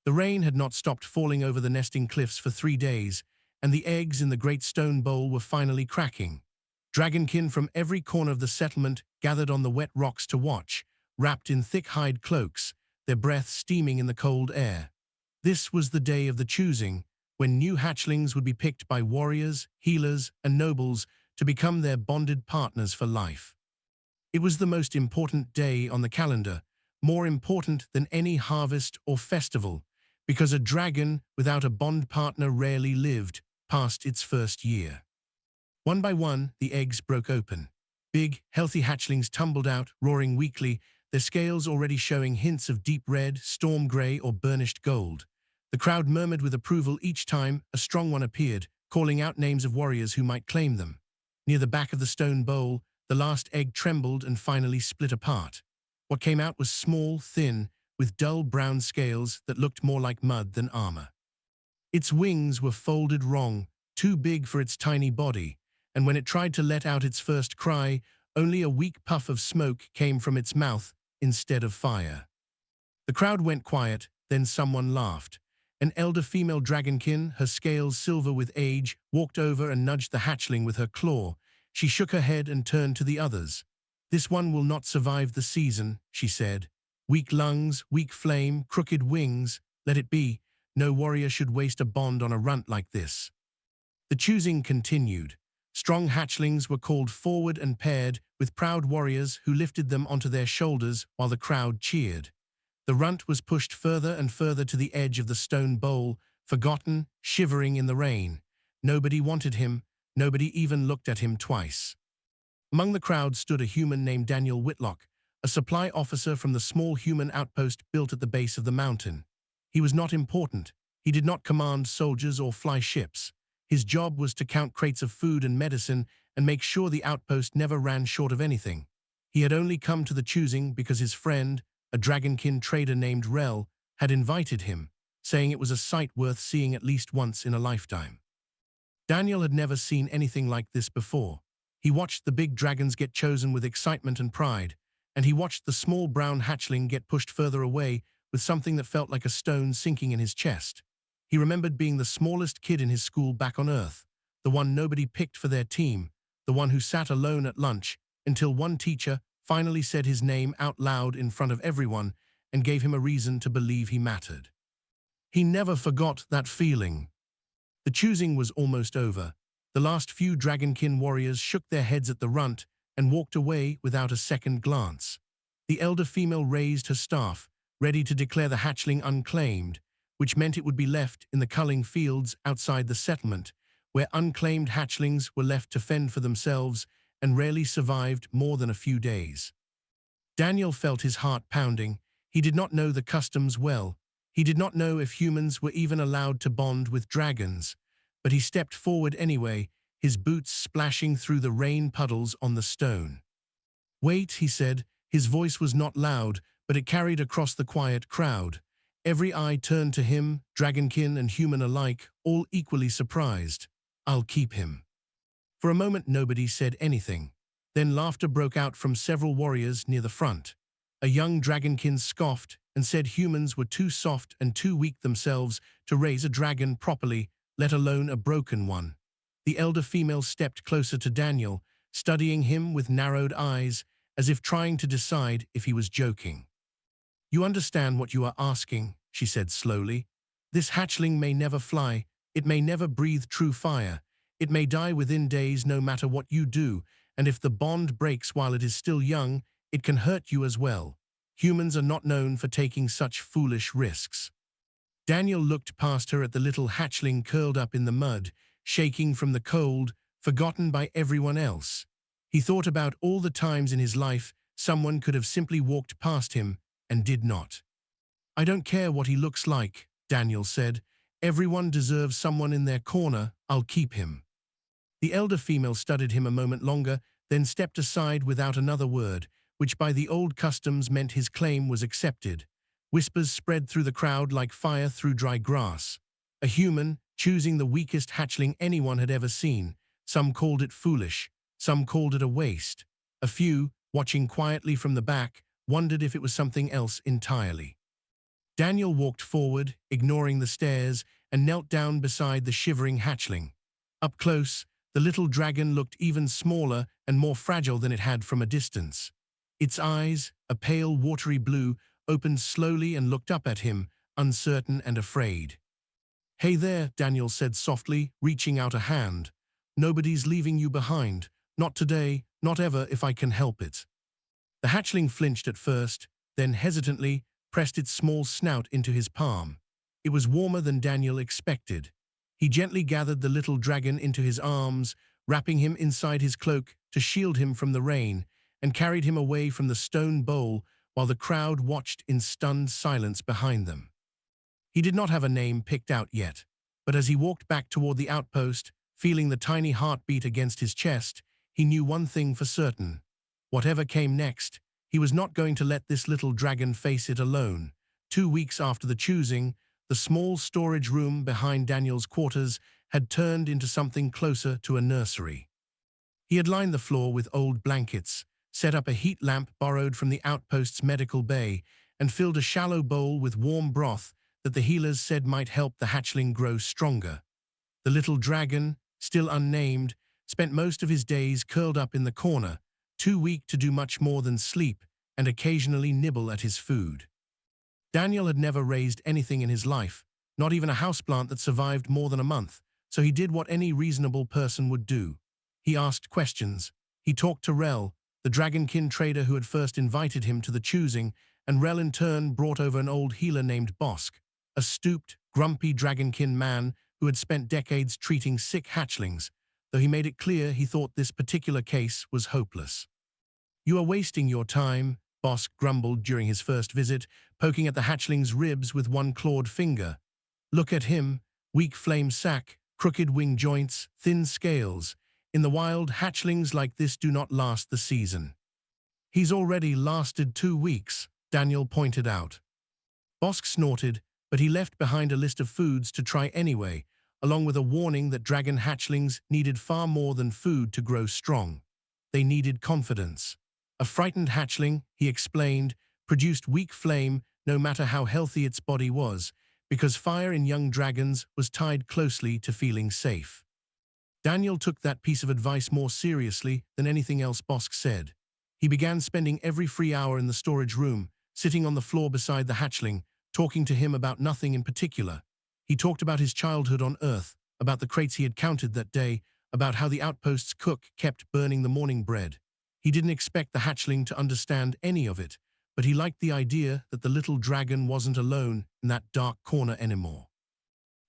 The rain had not stopped falling over the nesting cliffs for 3 days, and the eggs in the great stone bowl were finally cracking. Dragonkin from every corner of the settlement gathered on the wet rocks to watch, wrapped in thick hide cloaks, their breath steaming in the cold air. This was the day of the choosing, when new hatchlings would be picked by warriors, healers, and nobles to become their bonded partners for life. It was the most important day on the calendar, more important than any harvest or festival, because a dragon without a bond partner rarely lived past its first year. One by one, the eggs broke open. Big, healthy hatchlings tumbled out, roaring weakly, their scales already showing hints of deep red, storm grey, or burnished gold. The crowd murmured with approval each time a strong one appeared, calling out names of warriors who might claim them. Near the back of the stone bowl, the last egg trembled and finally split apart. What came out was small, thin, with dull brown scales that looked more like mud than armor. Its wings were folded wrong, too big for its tiny body, and when it tried to let out its first cry, only a weak puff of smoke came from its mouth instead of fire. The crowd went quiet, then someone laughed. An elder female dragonkin, her scales silver with age, walked over and nudged the hatchling with her claw. She shook her head and turned to the others. "This one will not survive the season," she said. "Weak lungs, weak flame, crooked wings. Let it be. No warrior should waste a bond on a runt like this." The choosing continued. Strong hatchlings were called forward and paired with proud warriors who lifted them onto their shoulders while the crowd cheered. The runt was pushed further and further to the edge of the stone bowl, forgotten, shivering in the rain. Nobody wanted him. Nobody even looked at him twice. Among the crowd stood a human named Daniel Whitlock, a supply officer from the small human outpost built at the base of the mountain. He was not important. He did not command soldiers or fly ships. His job was to count crates of food and medicine and make sure the outpost never ran short of anything. He had only come to the choosing because his friend, a dragonkin trader named Rel, had invited him, saying it was a sight worth seeing at least once in a lifetime. Daniel had never seen anything like this before. He watched the big dragons get chosen with excitement and pride, and he watched the small brown hatchling get pushed further away with something that felt like a stone sinking in his chest. He remembered being the smallest kid in his school back on Earth, the one nobody picked for their team, the one who sat alone at lunch until one teacher finally said his name out loud in front of everyone and gave him a reason to believe he mattered. He never forgot that feeling. The choosing was almost over. The last few dragonkin warriors shook their heads at the runt and walked away without a second glance. The elder female raised her staff, ready to declare the hatchling unclaimed, which meant it would be left in the culling fields outside the settlement, where unclaimed hatchlings were left to fend for themselves and rarely survived more than a few days. Daniel felt his heart pounding. He did not know the customs well. He did not know if humans were even allowed to bond with dragons, but he stepped forward anyway, his boots splashing through the rain puddles on the stone. "Wait," he said. His voice was not loud, but it carried across the quiet crowd. Every eye turned to him, dragonkin and human alike, all equally surprised. "I'll keep him." For a moment nobody said anything. Then laughter broke out from several warriors near the front. A young dragonkin scoffed and said humans were too soft and too weak themselves to raise a dragon properly, let alone a broken one. The elder female stepped closer to Daniel, studying him with narrowed eyes, as if trying to decide if he was joking. "You understand what you are asking," she said slowly. "This hatchling may never fly, it may never breathe true fire, it may die within days no matter what you do, and if the bond breaks while it is still young, it can hurt you as well. Humans are not known for taking such foolish risks." Daniel looked past her at the little hatchling curled up in the mud, shaking from the cold, forgotten by everyone else. He thought about all the times in his life someone could have simply walked past him and did not. "I don't care what he looks like," Daniel said. "Everyone deserves someone in their corner. I'll keep him." The elder female studied him a moment longer, then stepped aside without another word, which by the old customs meant his claim was accepted. Whispers spread through the crowd like fire through dry grass. A human, choosing the weakest hatchling anyone had ever seen. Some called it foolish, some called it a waste. A few, watching quietly from the back, wondered if it was something else entirely. Daniel walked forward, ignoring the stares, and knelt down beside the shivering hatchling. Up close, the little dragon looked even smaller and more fragile than it had from a distance. Its eyes, a pale watery blue, opened slowly and looked up at him, uncertain and afraid. "Hey there," Daniel said softly, reaching out a hand. "Nobody's leaving you behind. Not today, not ever if I can help it." The hatchling flinched at first, then hesitantly pressed its small snout into his palm. It was warmer than Daniel expected. He gently gathered the little dragon into his arms, wrapping him inside his cloak to shield him from the rain, and carried him away from the stone bowl while the crowd watched in stunned silence behind them. He did not have a name picked out yet, but as he walked back toward the outpost, feeling the tiny heartbeat against his chest, he knew one thing for certain. Whatever came next, he was not going to let this little dragon face it alone. 2 weeks after the choosing, the small storage room behind Daniel's quarters had turned into something closer to a nursery. He had lined the floor with old blankets, set up a heat lamp borrowed from the outpost's medical bay, and filled a shallow bowl with warm broth that the healers said might help the hatchling grow stronger. The little dragon, still unnamed, spent most of his days curled up in the corner, too weak to do much more than sleep and occasionally nibble at his food. Daniel had never raised anything in his life, not even a houseplant that survived more than a month, so he did what any reasonable person would do. He asked questions. He talked to Rel, the dragonkin trader who had first invited him to the choosing, and Rel in turn brought over an old healer named Bosk, a stooped, grumpy dragonkin man who had spent decades treating sick hatchlings, though he made it clear he thought this particular case was hopeless. "You are wasting your time," Bosk grumbled during his first visit, poking at the hatchling's ribs with one clawed finger. "Look at him, weak flame sac, crooked wing joints, thin scales. In the wild, hatchlings like this do not last the season." "He's already lasted 2 weeks," Daniel pointed out. Bosk snorted, but he left behind a list of foods to try anyway, along with a warning that dragon hatchlings needed far more than food to grow strong. They needed confidence. A frightened hatchling, he explained, produced weak flame no matter how healthy its body was, because fire in young dragons was tied closely to feeling safe. Daniel took that piece of advice more seriously than anything else Bosk said. He began spending every free hour in the storage room, sitting on the floor beside the hatchling, talking to him about nothing in particular. He talked about his childhood on Earth, about the crates he had counted that day, about how the outpost's cook kept burning the morning bread. He didn't expect the hatchling to understand any of it, but he liked the idea that the little dragon wasn't alone in that dark corner anymore.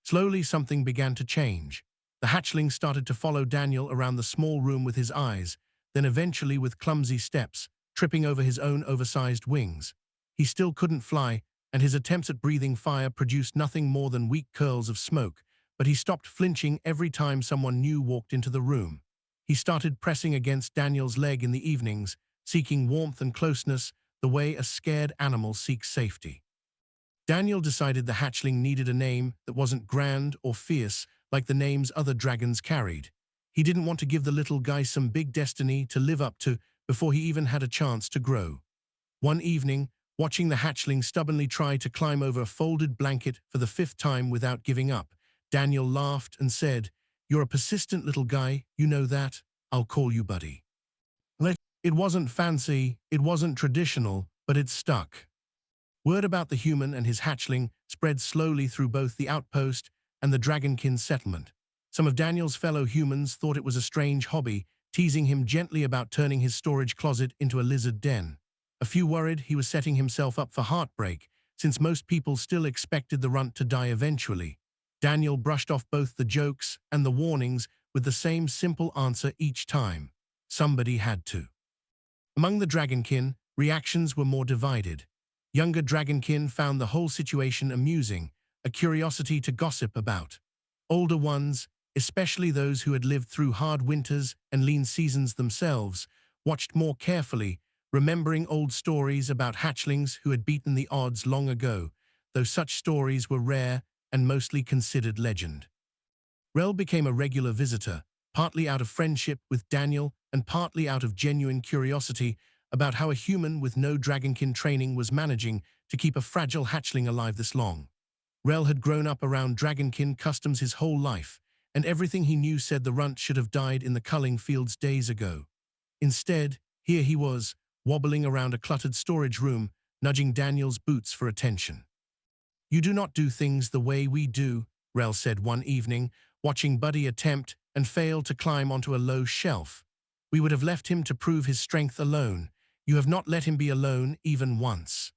Slowly, something began to change. The hatchling started to follow Daniel around the small room with his eyes, then eventually with clumsy steps, tripping over his own oversized wings. He still couldn't fly, and his attempts at breathing fire produced nothing more than weak curls of smoke, but he stopped flinching every time someone new walked into the room. He started pressing against Daniel's leg in the evenings, seeking warmth and closeness the way a scared animal seeks safety. Daniel decided the hatchling needed a name that wasn't grand or fierce like the names other dragons carried. He didn't want to give the little guy some big destiny to live up to before he even had a chance to grow. One evening, watching the hatchling stubbornly try to climb over a folded blanket for the 5th time without giving up, Daniel laughed and said, "You're a persistent little guy, you know that? I'll call you Buddy." It wasn't fancy, it wasn't traditional, but it stuck. Word about the human and his hatchling spread slowly through both the outpost and the dragonkin settlement. Some of Daniel's fellow humans thought it was a strange hobby, teasing him gently about turning his storage closet into a lizard den. A few worried he was setting himself up for heartbreak, since most people still expected the runt to die eventually. Daniel brushed off both the jokes and the warnings with the same simple answer each time: somebody had to. Among the dragonkin, reactions were more divided. Younger dragonkin found the whole situation amusing, a curiosity to gossip about. Older ones, especially those who had lived through hard winters and lean seasons themselves, watched more carefully, remembering old stories about hatchlings who had beaten the odds long ago, though such stories were rare and mostly considered legend. Rel became a regular visitor, partly out of friendship with Daniel and partly out of genuine curiosity about how a human with no dragonkin training was managing to keep a fragile hatchling alive this long. Rel had grown up around dragonkin customs his whole life, and everything he knew said the runt should have died in the culling fields days ago. Instead, here he was, wobbling around a cluttered storage room, nudging Daniel's boots for attention. "You do not do things the way we do," Rel said one evening, watching Buddy attempt and fail to climb onto a low shelf. "We would have left him to prove his strength alone. You have not let him be alone even once."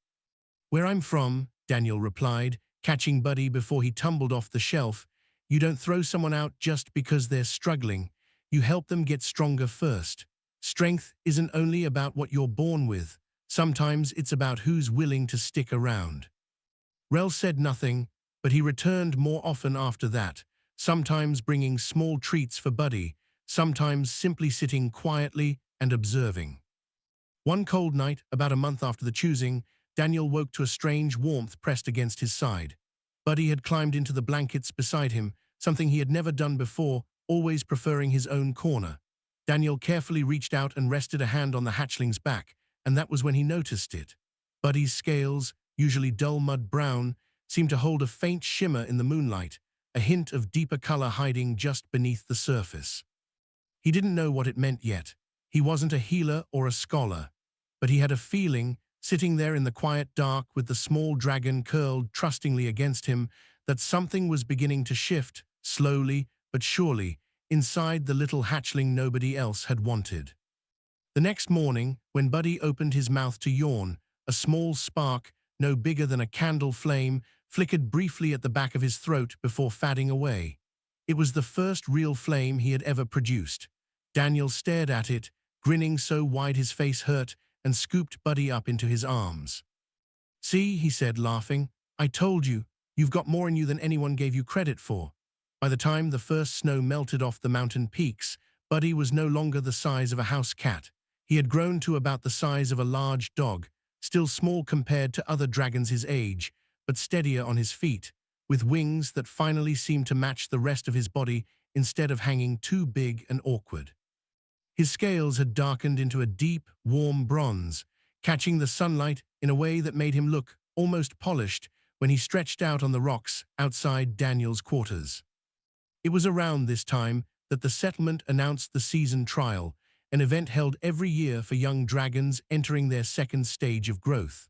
"Where I'm from," Daniel replied, catching Buddy before he tumbled off the shelf, "you don't throw someone out just because they're struggling. You help them get stronger first. Strength isn't only about what you're born with. Sometimes it's about who's willing to stick around." Rel said nothing, but he returned more often after that, sometimes bringing small treats for Buddy, sometimes simply sitting quietly and observing. One cold night, about a month after the choosing, Daniel woke to a strange warmth pressed against his side. Buddy had climbed into the blankets beside him, something he had never done before, always preferring his own corner. Daniel carefully reached out and rested a hand on the hatchling's back, and that was when he noticed it. Buddy's scales, usually dull mud brown, seemed to hold a faint shimmer in the moonlight, a hint of deeper color hiding just beneath the surface. He didn't know what it meant yet. He wasn't a healer or a scholar, but he had a feeling, sitting there in the quiet dark with the small dragon curled trustingly against him, that something was beginning to shift, slowly but surely, inside the little hatchling nobody else had wanted. The next morning, when Buddy opened his mouth to yawn, a small spark, no bigger than a candle flame, flickered briefly at the back of his throat before fading away. It was the first real flame he had ever produced. Daniel stared at it, grinning so wide his face hurt, and scooped Buddy up into his arms. "See," he said, laughing, "I told you, you've got more in you than anyone gave you credit for." By the time the first snow melted off the mountain peaks, Buddy was no longer the size of a house cat. He had grown to about the size of a large dog, still small compared to other dragons his age, but steadier on his feet, with wings that finally seemed to match the rest of his body instead of hanging too big and awkward. His scales had darkened into a deep, warm bronze, catching the sunlight in a way that made him look almost polished when he stretched out on the rocks outside Daniel's quarters. It was around this time that the settlement announced the season trial, an event held every year for young dragons entering their second stage of growth.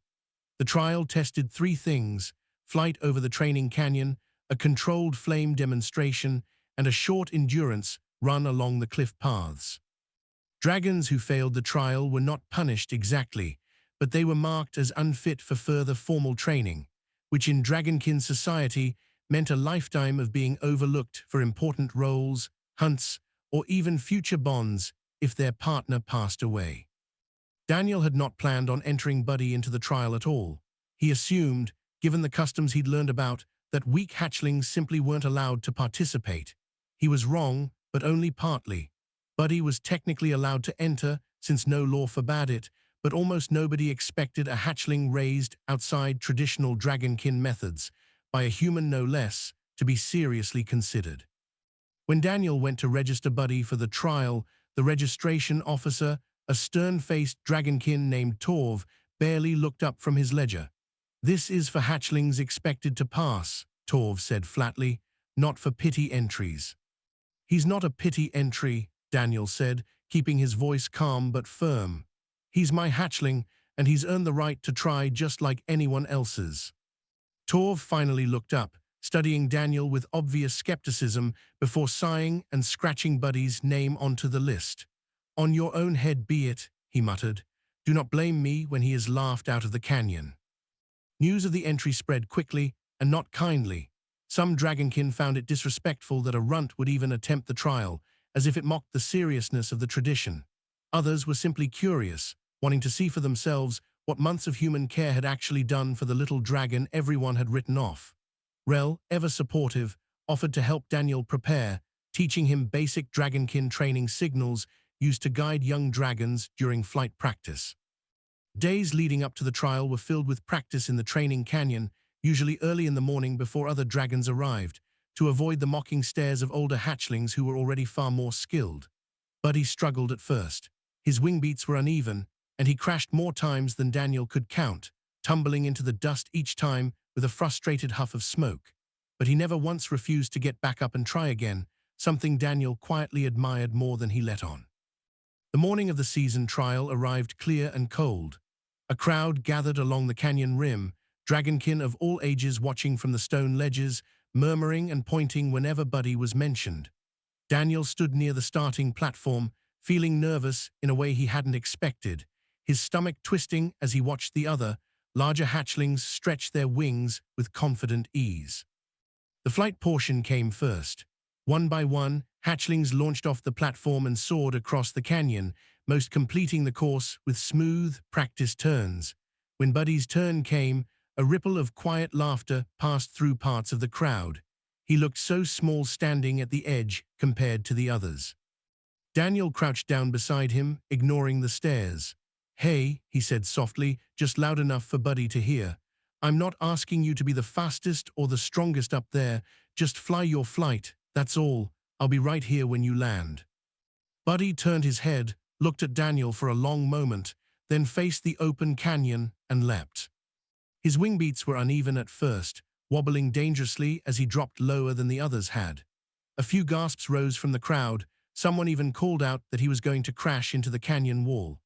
The trial tested three things: flight over the training canyon, a controlled flame demonstration, and a short endurance run along the cliff paths. Dragons who failed the trial were not punished exactly, but they were marked as unfit for further formal training, which in dragonkin society meant a lifetime of being overlooked for important roles, hunts, or even future bonds if their partner passed away. Daniel had not planned on entering Buddy into the trial at all. He assumed, given the customs he'd learned about, that weak hatchlings simply weren't allowed to participate. He was wrong, but only partly. Buddy was technically allowed to enter, since no law forbade it, but almost nobody expected a hatchling raised outside traditional dragonkin methods, by a human no less, to be seriously considered. When Daniel went to register Buddy for the trial, the registration officer, a stern-faced dragonkin named Torv, barely looked up from his ledger. "This is for hatchlings expected to pass," Torv said flatly, "not for pity entries." "He's not a pity entry," Daniel said, keeping his voice calm but firm. "He's my hatchling, and he's earned the right to try just like anyone else's." Torv finally looked up, studying Daniel with obvious skepticism before sighing and scratching Buddy's name onto the list. "On your own head be it," he muttered. "Do not blame me when he is laughed out of the canyon." News of the entry spread quickly, and not kindly. Some dragonkin found it disrespectful that a runt would even attempt the trial, as if it mocked the seriousness of the tradition. Others were simply curious, wanting to see for themselves what months of human care had actually done for the little dragon everyone had written off. Rel, ever supportive, offered to help Daniel prepare, teaching him basic dragonkin training signals used to guide young dragons during flight practice. Days leading up to the trial were filled with practice in the training canyon, usually early in the morning before other dragons arrived, to avoid the mocking stares of older hatchlings who were already far more skilled. Buddy struggled at first. His wing beats were uneven, and he crashed more times than Daniel could count, tumbling into the dust each time with a frustrated huff of smoke. But he never once refused to get back up and try again, something Daniel quietly admired more than he let on. The morning of the season trial arrived clear and cold. A crowd gathered along the canyon rim, dragonkin of all ages watching from the stone ledges, murmuring and pointing whenever Buddy was mentioned. Daniel stood near the starting platform, feeling nervous in a way he hadn't expected, his stomach twisting as he watched the other, larger hatchlings stretch their wings with confident ease. The flight portion came first. One by one, hatchlings launched off the platform and soared across the canyon, most completing the course with smooth, practiced turns. When Buddy's turn came, a ripple of quiet laughter passed through parts of the crowd. He looked so small standing at the edge compared to the others. Daniel crouched down beside him, ignoring the stares. "Hey," he said softly, just loud enough for Buddy to hear. "I'm not asking you to be the fastest or the strongest up there. Just fly your flight, that's all. I'll be right here when you land." Buddy turned his head, looked at Daniel for a long moment, then faced the open canyon and leapt. His wing beats were uneven at first, wobbling dangerously as he dropped lower than the others had. A few gasps rose from the crowd. Someone even called out that he was going to crash into the canyon wall.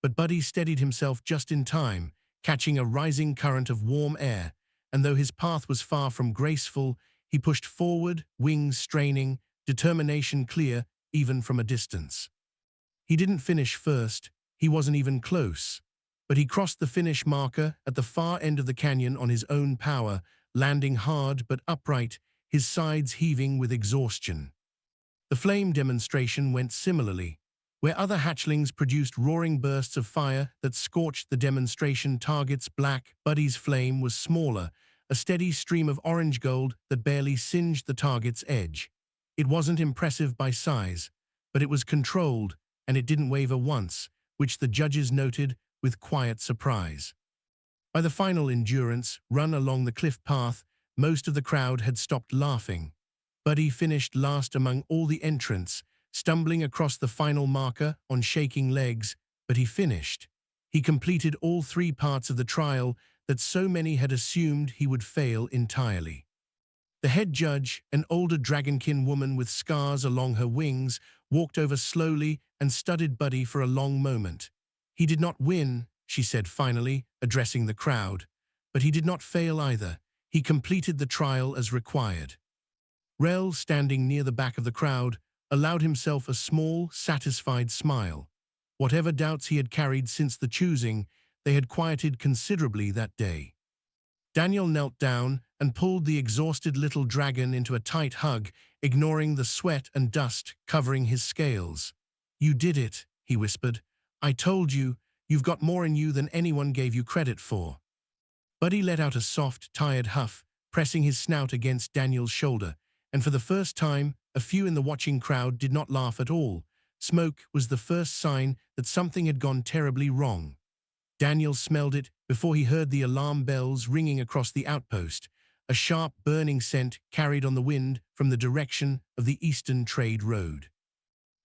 But Buddy steadied himself just in time, catching a rising current of warm air, and though his path was far from graceful, he pushed forward, wings straining, determination clear even from a distance. He didn't finish first, he wasn't even close, but he crossed the finish marker at the far end of the canyon on his own power, landing hard but upright, his sides heaving with exhaustion. The flame demonstration went similarly. Where other hatchlings produced roaring bursts of fire that scorched the demonstration targets black, Buddy's flame was smaller, a steady stream of orange gold that barely singed the target's edge. It wasn't impressive by size, but it was controlled, and it didn't waver once, which the judges noted with quiet surprise. By the final endurance run along the cliff path, most of the crowd had stopped laughing. Buddy finished last among all the entrants, stumbling across the final marker on shaking legs, but he finished. He completed all three parts of the trial that so many had assumed he would fail entirely. The head judge, an older dragonkin woman with scars along her wings, walked over slowly and studied Buddy for a long moment. "He did not win," she said finally, addressing the crowd, "but he did not fail either. He completed the trial as required." Rel, standing near the back of the crowd, allowed himself a small, satisfied smile. Whatever doubts he had carried since the choosing, they had quieted considerably that day. Daniel knelt down and pulled the exhausted little dragon into a tight hug, ignoring the sweat and dust covering his scales. "You did it," he whispered. "I told you, you've got more in you than anyone gave you credit for." Buddy let out a soft, tired huff, pressing his snout against Daniel's shoulder, and for the first time, a few in the watching crowd did not laugh at all. Smoke was the first sign that something had gone terribly wrong. Daniel smelled it before he heard the alarm bells ringing across the outpost, a sharp, burning scent carried on the wind from the direction of the Eastern Trade Road.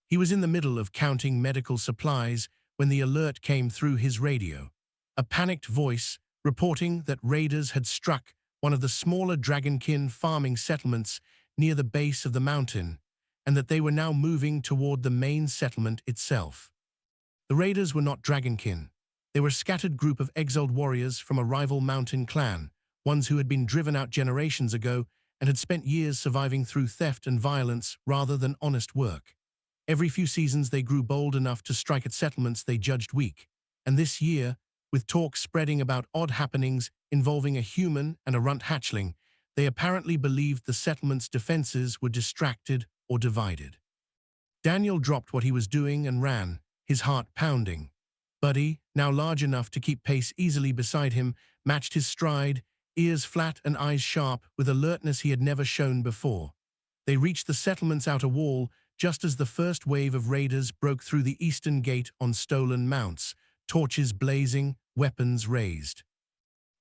He was in the middle of counting medical supplies when the alert came through his radio. A panicked voice reporting that raiders had struck one of the smaller dragonkin farming settlements near the base of the mountain, and that they were now moving toward the main settlement itself. The raiders were not dragonkin. They were a scattered group of exiled warriors from a rival mountain clan, ones who had been driven out generations ago and had spent years surviving through theft and violence rather than honest work. Every few seasons they grew bold enough to strike at settlements they judged weak, and this year, with talk spreading about odd happenings involving a human and a runt hatchling, they apparently believed the settlement's defenses were distracted or divided. Daniel dropped what he was doing and ran, his heart pounding. Buddy, now large enough to keep pace easily beside him, matched his stride, ears flat and eyes sharp with alertness he had never shown before. They reached the settlement's outer wall just as the first wave of raiders broke through the eastern gate on stolen mounts, torches blazing, weapons raised.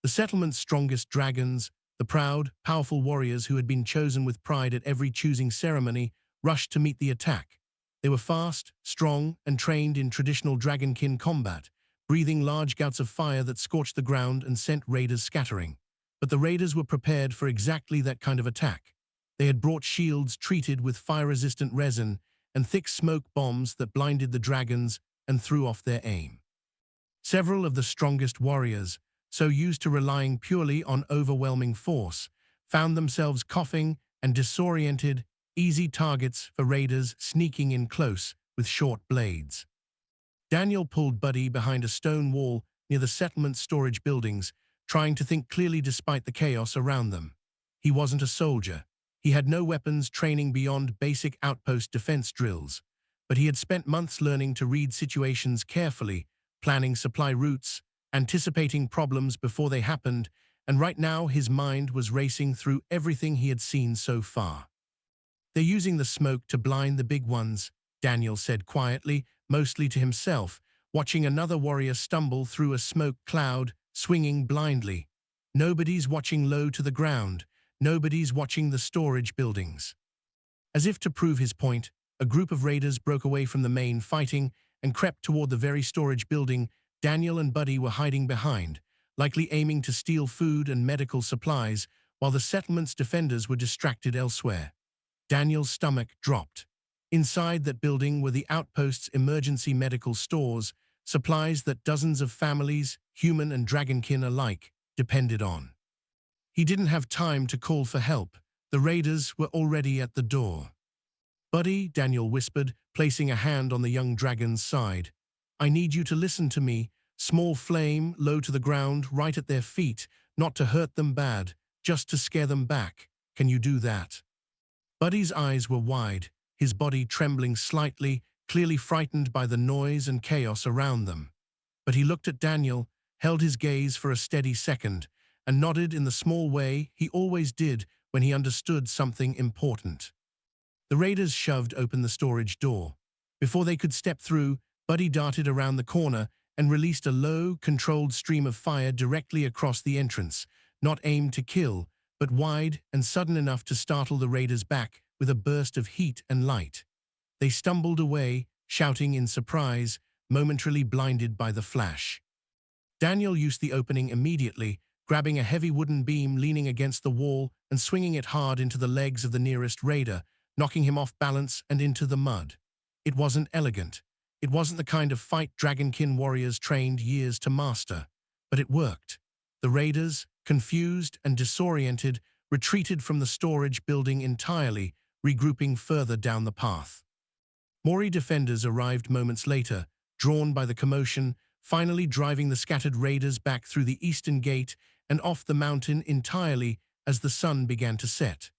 The settlement's strongest dragons, the proud, powerful warriors who had been chosen with pride at every choosing ceremony, rushed to meet the attack. They were fast, strong, and trained in traditional dragonkin combat, breathing large gouts of fire that scorched the ground and sent raiders scattering. But the raiders were prepared for exactly that kind of attack. They had brought shields treated with fire-resistant resin and thick smoke bombs that blinded the dragons and threw off their aim. Several of the strongest warriors, so used to relying purely on overwhelming force, found themselves coughing and disoriented, easy targets for raiders sneaking in close with short blades. Daniel pulled Buddy behind a stone wall near the settlement's storage buildings, trying to think clearly despite the chaos around them. He wasn't a soldier. He had no weapons training beyond basic outpost defense drills, but he had spent months learning to read situations carefully, planning supply routes, anticipating problems before they happened, and right now his mind was racing through everything he had seen so far. "They're using the smoke to blind the big ones," Daniel said quietly, mostly to himself, watching another warrior stumble through a smoke cloud, swinging blindly. Nobody's watching low to the ground. Nobody's watching the storage buildings. As if to prove his point, a group of raiders broke away from the main fighting and crept toward the very storage building Daniel and Buddy were hiding behind, likely aiming to steal food and medical supplies while the settlement's defenders were distracted elsewhere. Daniel's stomach dropped. Inside that building were the outpost's emergency medical stores, supplies that dozens of families, human and dragonkin alike, depended on. He didn't have time to call for help. The raiders were already at the door. "Buddy," Daniel whispered, placing a hand on the young dragon's side. "I need you to listen to me." Small flame, low to the ground, right at their feet, not to hurt them bad, just to scare them back. "Can you do that?" Buddy's eyes were wide, his body trembling slightly, clearly frightened by the noise and chaos around them. But he looked at Daniel, held his gaze for a steady second, and nodded in the small way he always did when he understood something important. The raiders shoved open the storage door. Before they could step through, Buddy darted around the corner and released a low, controlled stream of fire directly across the entrance, not aimed to kill, but wide and sudden enough to startle the raiders back with a burst of heat and light. They stumbled away, shouting in surprise, momentarily blinded by the flash. Daniel used the opening immediately, grabbing a heavy wooden beam leaning against the wall and swinging it hard into the legs of the nearest raider, knocking him off balance and into the mud. It wasn't elegant. It wasn't the kind of fight dragonkin warriors trained years to master, but it worked. The raiders, confused and disoriented, retreated from the storage building entirely, regrouping further down the path. Mori defenders arrived moments later, drawn by the commotion, finally driving the scattered raiders back through the eastern gate and off the mountain entirely as the sun began to set.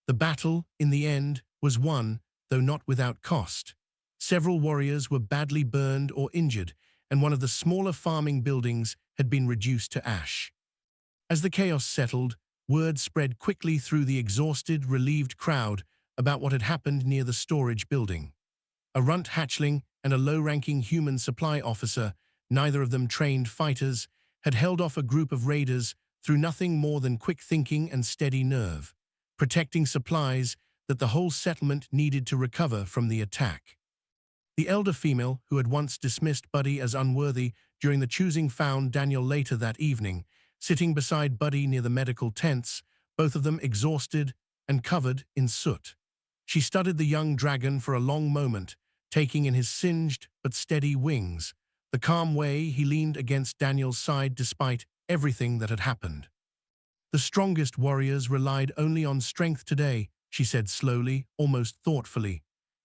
The battle, in the end, was won, though not without cost. Several warriors were badly burned or injured, and one of the smaller farming buildings had been reduced to ash. As the chaos settled, word spread quickly through the exhausted, relieved crowd about what had happened near the storage building. A runt hatchling and a low-ranking human supply officer, neither of them trained fighters, had held off a group of raiders through nothing more than quick thinking and steady nerve, protecting supplies that the whole settlement needed to recover from the attack. The elder female, who had once dismissed Buddy as unworthy during the choosing, found Daniel later that evening, sitting beside Buddy near the medical tents, both of them exhausted and covered in soot. She studied the young dragon for a long moment, taking in his singed but steady wings, the calm way he leaned against Daniel's side despite everything that had happened. "The strongest warriors relied only on strength today," she said slowly, almost thoughtfully.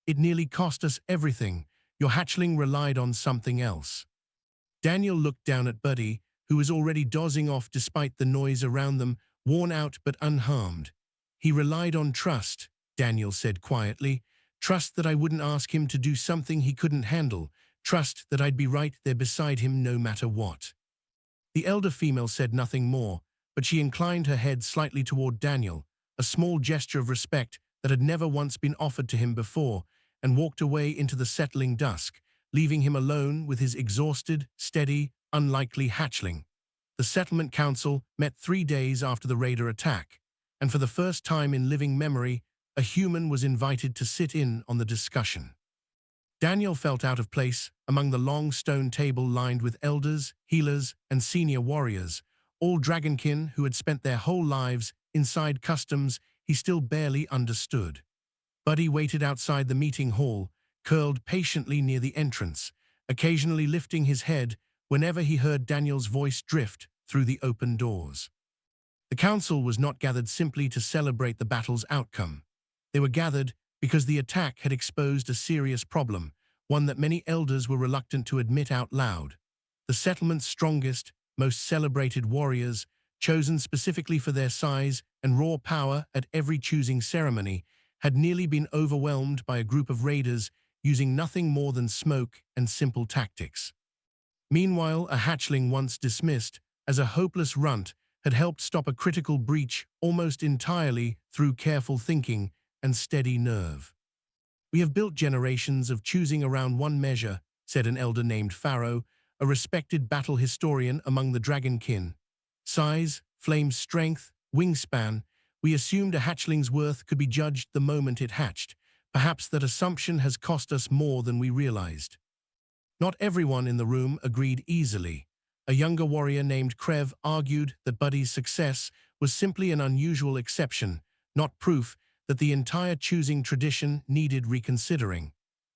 "It nearly cost us everything. Your hatchling relied on something else." Daniel looked down at Buddy, who was already dozing off despite the noise around them, worn out but unharmed. "He relied on trust," Daniel said quietly. "Trust that I wouldn't ask him to do something he couldn't handle. Trust that I'd be right there beside him no matter what." The elder female said nothing more, but she inclined her head slightly toward Daniel, a small gesture of respect that had never once been offered to him before, and walked away into the settling dusk, leaving him alone with his exhausted, steady, unlikely hatchling. The settlement council met 3 days after the raider attack, and for the first time in living memory, a human was invited to sit in on the discussion. Daniel felt out of place among the long stone table lined with elders, healers, and senior warriors, all dragonkin who had spent their whole lives inside customs he still barely understood. Buddy waited outside the meeting hall, curled patiently near the entrance, occasionally lifting his head whenever he heard Daniel's voice drift through the open doors. The council was not gathered simply to celebrate the battle's outcome. They were gathered because the attack had exposed a serious problem, one that many elders were reluctant to admit out loud. The settlement's strongest, most celebrated warriors, chosen specifically for their size and raw power at every choosing ceremony, had nearly been overwhelmed by a group of raiders using nothing more than smoke and simple tactics. Meanwhile, a hatchling once dismissed as a hopeless runt had helped stop a critical breach almost entirely through careful thinking and steady nerve. "We have built generations of choosing around one measure," said an elder named Pharaoh, a respected battle historian among the dragonkin. "Size, flame strength, wingspan. We assumed a hatchling's worth could be judged the moment it hatched. Perhaps that assumption has cost us more than we realized." Not everyone in the room agreed easily. A younger warrior named Krev argued that Buddy's success was simply an unusual exception, not proof that the entire choosing tradition needed reconsidering.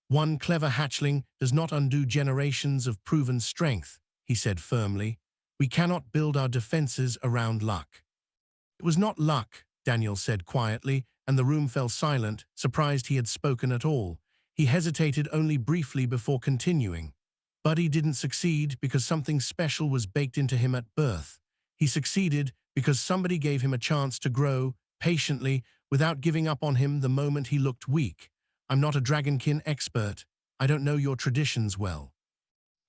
"One clever hatchling does not undo generations of proven strength," he said firmly. "We cannot build our defenses around luck." "It was not luck," Daniel said quietly, and the room fell silent, surprised he had spoken at all. He hesitated only briefly before continuing. "Buddy didn't succeed because something special was baked into him at birth. He succeeded because somebody gave him a chance to grow, patiently, without giving up on him the moment he looked weak. I'm not a dragonkin expert. I don't know your traditions well.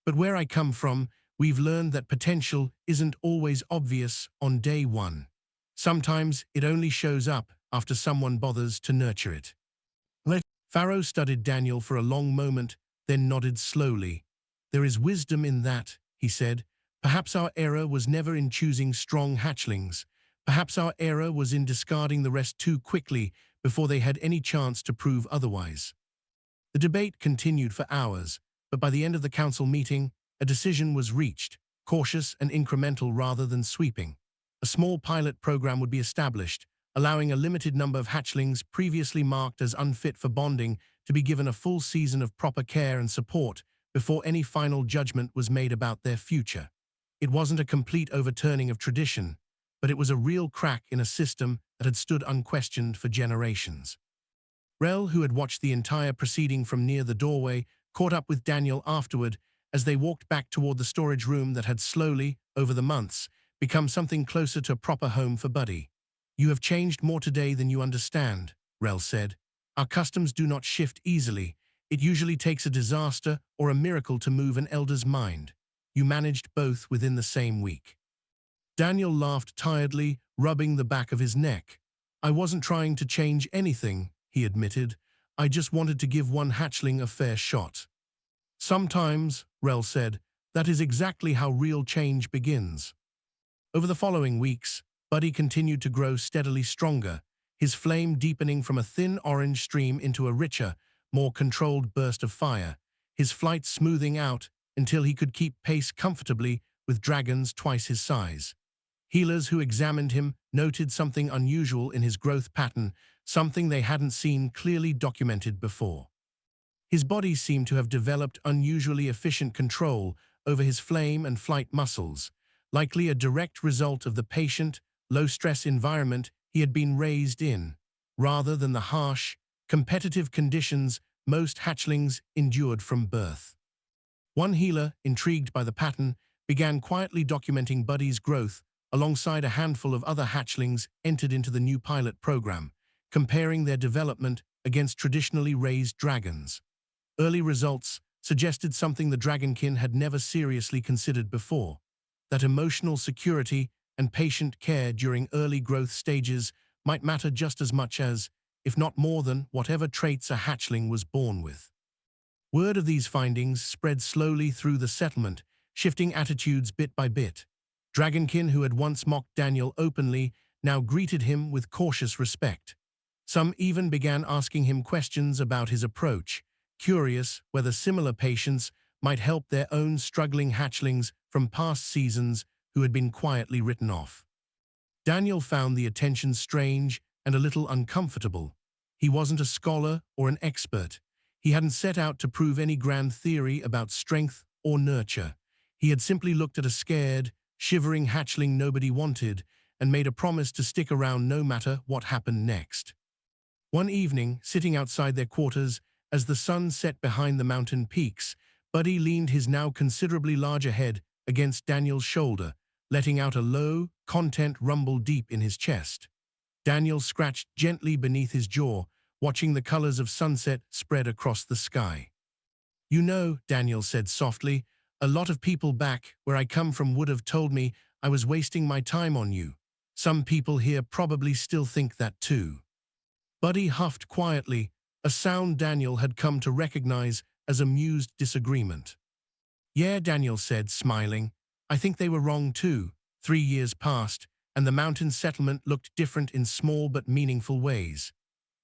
But where I come from, we've learned that potential isn't always obvious on day one. Sometimes it only shows up after someone bothers to nurture it." Pharaoh studied Daniel for a long moment, then nodded slowly. "There is wisdom in that," he said. "Perhaps our error was never in choosing strong hatchlings. Perhaps our error was in discarding the rest too quickly before they had any chance to prove otherwise." The debate continued for hours, but by the end of the council meeting, a decision was reached, cautious and incremental rather than sweeping. A small pilot program would be established, allowing a limited number of hatchlings previously marked as unfit for bonding to be given a full season of proper care and support before any final judgment was made about their future. It wasn't a complete overturning of tradition, but it was a real crack in a system that had stood unquestioned for generations. Rel, who had watched the entire proceeding from near the doorway, caught up with Daniel afterward as they walked back toward the storage room that had slowly, over the months, become something closer to a proper home for Buddy. "You have changed more today than you understand," Rel said. "Our customs do not shift easily. It usually takes a disaster or a miracle to move an elder's mind. You managed both within the same week." Daniel laughed tiredly, rubbing the back of his neck. "I wasn't trying to change anything," he admitted. "I just wanted to give one hatchling a fair shot." "Sometimes," Rel said, "that is exactly how real change begins." Over the following weeks, Buddy continued to grow steadily stronger, his flame deepening from a thin orange stream into a richer, more controlled burst of fire, his flight smoothing out until he could keep pace comfortably with dragons twice his size. Healers who examined him noted something unusual in his growth pattern, something they hadn't seen clearly documented before. His body seemed to have developed unusually efficient control over his flame and flight muscles, likely a direct result of the patient, low-stress environment he had been raised in, rather than the harsh, competitive conditions most hatchlings endured from birth. One healer, intrigued by the pattern, began quietly documenting Buddy's growth alongside a handful of other hatchlings entered into the new pilot program, comparing their development against traditionally raised dragons. Early results suggested something the dragonkin had never seriously considered before, that emotional security and patient care during early growth stages might matter just as much as, if not more than, whatever traits a hatchling was born with. Word of these findings spread slowly through the settlement, shifting attitudes bit by bit. Dragonkin who had once mocked Daniel openly now greeted him with cautious respect. Some even began asking him questions about his approach, curious whether similar patients might help their own struggling hatchlings from past seasons who had been quietly written off. Daniel found the attention strange and a little uncomfortable. He wasn't a scholar or an expert. He hadn't set out to prove any grand theory about strength or nurture. He had simply looked at a scared, shivering hatchling nobody wanted and made a promise to stick around no matter what happened next. One evening, sitting outside their quarters, as the sun set behind the mountain peaks, Buddy leaned his now considerably larger head against Daniel's shoulder, letting out a low, content rumble deep in his chest. Daniel scratched gently beneath his jaw, watching the colors of sunset spread across the sky. "You know," Daniel said softly, "a lot of people back where I come from would have told me I was wasting my time on you. Some people here probably still think that too." Buddy huffed quietly, a sound Daniel had come to recognize as amused disagreement. "Yeah," Daniel said, smiling. "I think they were wrong too. 3 years passed, and the mountain settlement looked different in small but meaningful ways.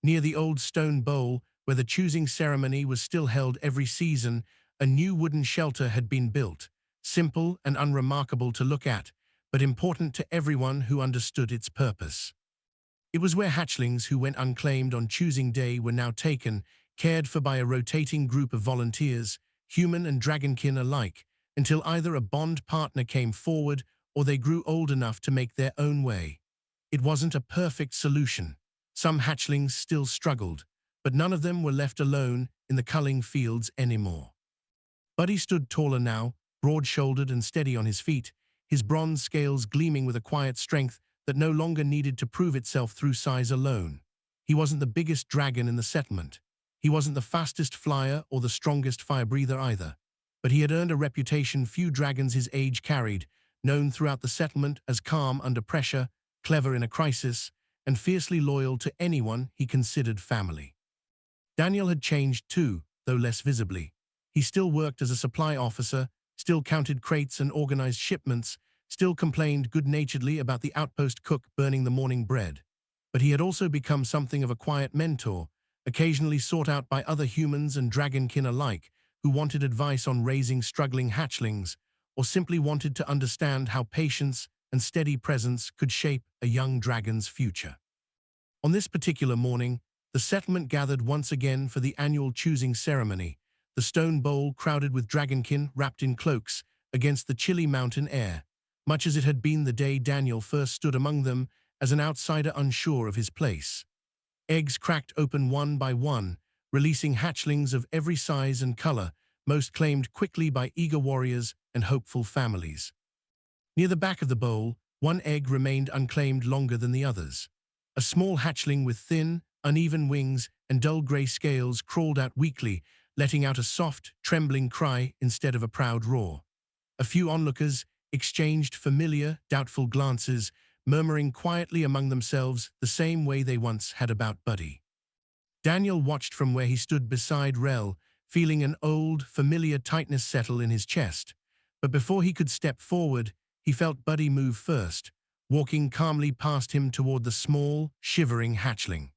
Near the old stone bowl, where the choosing ceremony was still held every season, a new wooden shelter had been built, simple and unremarkable to look at, but important to everyone who understood its purpose. It was where hatchlings who went unclaimed on choosing day were now taken, cared for by a rotating group of volunteers, human and dragonkin alike, until either a bond partner came forward or they grew old enough to make their own way. It wasn't a perfect solution. Some hatchlings still struggled, but none of them were left alone in the culling fields anymore. Buddy stood taller now, broad-shouldered and steady on his feet, his bronze scales gleaming with a quiet strength that no longer needed to prove itself through size alone. He wasn't the biggest dragon in the settlement. He wasn't the fastest flyer or the strongest fire-breather either. But he had earned a reputation few dragons his age carried, known throughout the settlement as calm under pressure, clever in a crisis, and fiercely loyal to anyone he considered family. Daniel had changed too, though less visibly. He still worked as a supply officer, still counted crates and organized shipments, still complained good-naturedly about the outpost cook burning the morning bread. But he had also become something of a quiet mentor, occasionally sought out by other humans and dragonkin alike who wanted advice on raising struggling hatchlings, or simply wanted to understand how patience and steady presence could shape a young dragon's future. On this particular morning, the settlement gathered once again for the annual choosing ceremony, the stone bowl crowded with dragonkin wrapped in cloaks against the chilly mountain air, much as it had been the day Daniel first stood among them as an outsider unsure of his place. Eggs cracked open one by one, releasing hatchlings of every size and color, most claimed quickly by eager warriors and hopeful families. Near the back of the bowl, one egg remained unclaimed longer than the others. A small hatchling with thin, uneven wings and dull gray scales crawled out weakly, letting out a soft, trembling cry instead of a proud roar. A few onlookers exchanged familiar, doubtful glances, murmuring quietly among themselves the same way they once had about Buddy. Daniel watched from where he stood beside Rel, feeling an old, familiar tightness settle in his chest. But before he could step forward, he felt Buddy move first, walking calmly past him toward the small, shivering hatchling.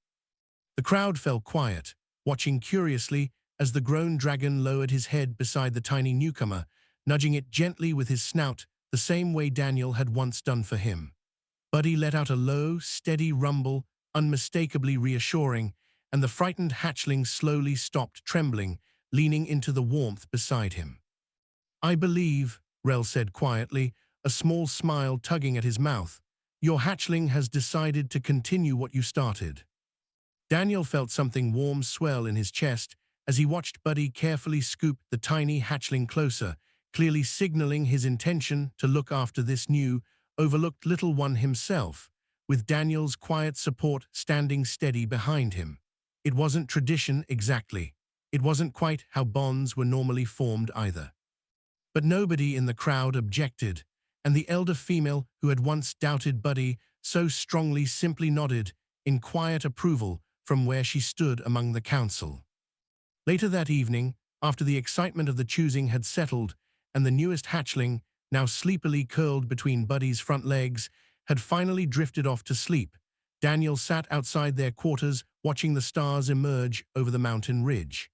The crowd fell quiet, watching curiously as the grown dragon lowered his head beside the tiny newcomer, nudging it gently with his snout the same way Daniel had once done for him. Buddy let out a low, steady rumble, unmistakably reassuring, and the frightened hatchling slowly stopped trembling, leaning into the warmth beside him. "I believe," Rel said quietly, a small smile tugging at his mouth, "your hatchling has decided to continue what you started." Daniel felt something warm swell in his chest as he watched Buddy carefully scoop the tiny hatchling closer, clearly signaling his intention to look after this new, overlooked little one himself, with Daniel's quiet support standing steady behind him. It wasn't tradition exactly. It wasn't quite how bonds were normally formed either. But nobody in the crowd objected, and the elder female who had once doubted Buddy so strongly simply nodded in quiet approval from where she stood among the council. Later that evening, after the excitement of the choosing had settled and the newest hatchling, now sleepily curled between Buddy's front legs, had finally drifted off to sleep, Daniel sat outside their quarters watching the stars emerge over the mountain ridge.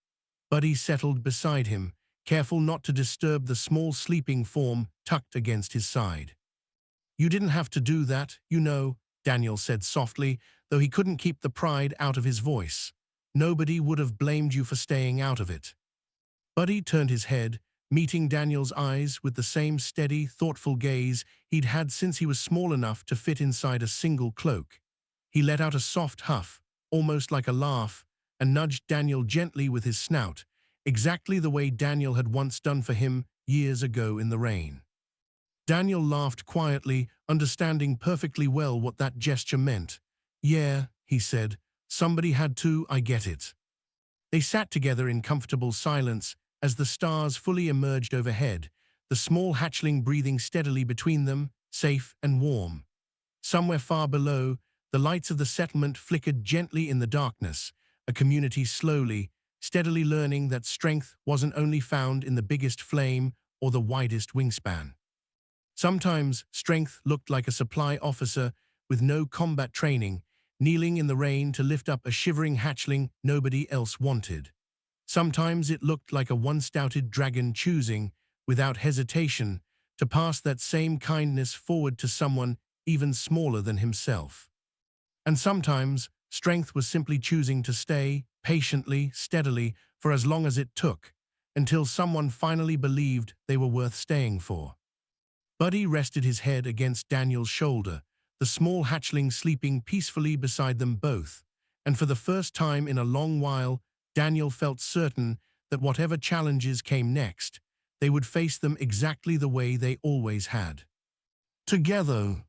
Buddy settled beside him, careful not to disturb the small sleeping form tucked against his side. "You didn't have to do that, you know," Daniel said softly, though he couldn't keep the pride out of his voice. "Nobody would have blamed you for staying out of it." Buddy turned his head, meeting Daniel's eyes with the same steady, thoughtful gaze he'd had since he was small enough to fit inside a single cloak. He let out a soft huff, almost like a laugh, and nudged Daniel gently with his snout, exactly the way Daniel had once done for him years ago in the rain. Daniel laughed quietly, understanding perfectly well what that gesture meant. "Yeah," he said, "somebody had to, I get it." They sat together in comfortable silence as the stars fully emerged overhead, the small hatchling breathing steadily between them, safe and warm. Somewhere far below, the lights of the settlement flickered gently in the darkness, a community slowly, steadily learning that strength wasn't only found in the biggest flame or the widest wingspan. Sometimes strength looked like a supply officer with no combat training, kneeling in the rain to lift up a shivering hatchling nobody else wanted. Sometimes it looked like a one-stouted dragon choosing, without hesitation, to pass that same kindness forward to someone even smaller than himself. And sometimes strength was simply choosing to stay, patiently, steadily, for as long as it took, until someone finally believed they were worth staying for. Buddy rested his head against Daniel's shoulder, the small hatchling sleeping peacefully beside them both, and for the first time in a long while, Daniel felt certain that whatever challenges came next, they would face them exactly the way they always had. Together.